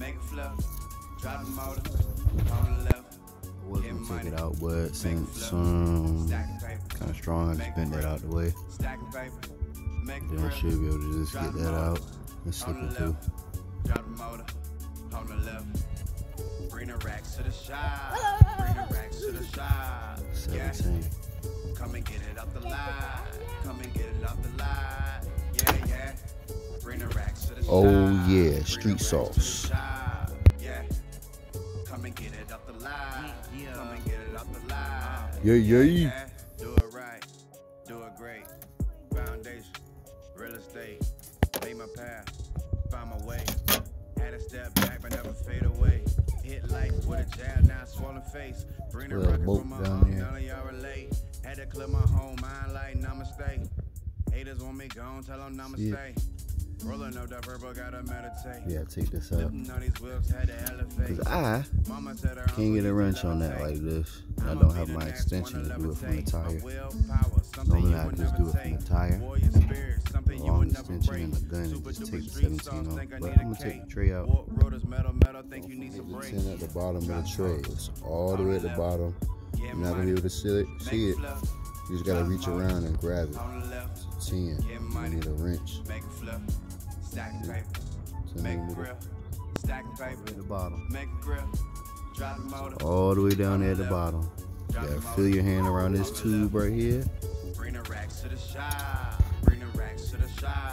make it flip. Drop the motor on the left. I was gonna take it out, but since kind of strong, I just bent that out the way. Then I should be able to just get that out and slip it through. Drop the motor on the left. Bring the racks to the shop. Bring the racks to the shop. 17. Come and get it off the line. Come and get it off the line. Yeah, yeah. Bring the racks to the shop. Oh yeah, street sauce. Yeah. Come and get it off the line. Come and get it off the line. Yeah, yeah. Do it right. Do it great. Foundation. Real estate. Made my path. Find my way. Had to step back but never fade away. Hit life with a jab, now swollen face. Bring the rocket from my home, none of y'all relate. Had to clear my home mind like namaste. Haters want me gone, tell them namaste. Rolling up that purple, gotta meditate. Yeah, take this out. Cause I can't get a wrench on that like this. I don't have my extension to do it from the tire. Normally I just do it from the tire. The long extension and the gun and just take the 17 off. But I'm gonna take the tray out. Get the 10 at the bottom of the tray. It's all the way at the bottom. You're not gonna be able to see it. You just gotta reach around and grab it. It's a 10. You need a wrench. At the bottom. All the way down there at the bottom. You gotta feel your hand around this tube right here.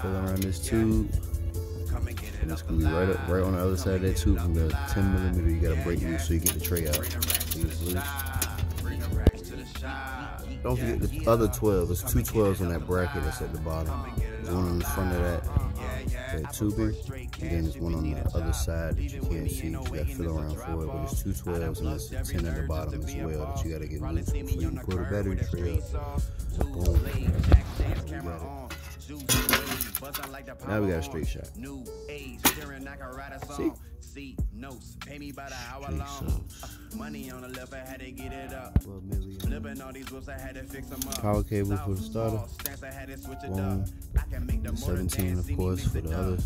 Feel around this tube. And it's gonna be right on the other side of that tube from the 10mm. You gotta break loose so you get the tray out. Don't forget the other 12. There's two 12s on that bracket that's at the bottom. There's one on the front of that tubing, and then there's one on the other side that you can't see. You gotta feel around for it. But there's two 12s and there's a 10 at the bottom as well that you gotta get loose before you pull the battery tray up. Boom. You got it. Now we got a straight shot. See? Money on the left, I had to get it up. Flipping all these whoops, I had to fix them up. Power cable for the starter. Boom. The 17, of course, for the other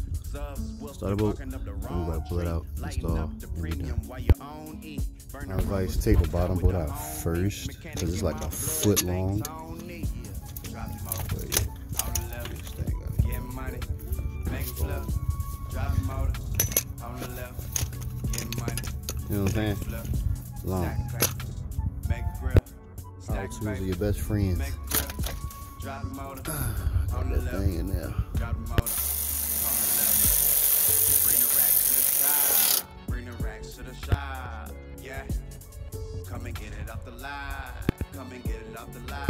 starter bolt. And we gotta pull it out, install, and we're done. My advice: take the bottom bolt out first, because it's like a foot long. You know what I'm saying? Long. Power tools are your best friends. Got that thing in there. Bring the racks to the shop. Yeah. Come and get it off the line. Come and get it off the line.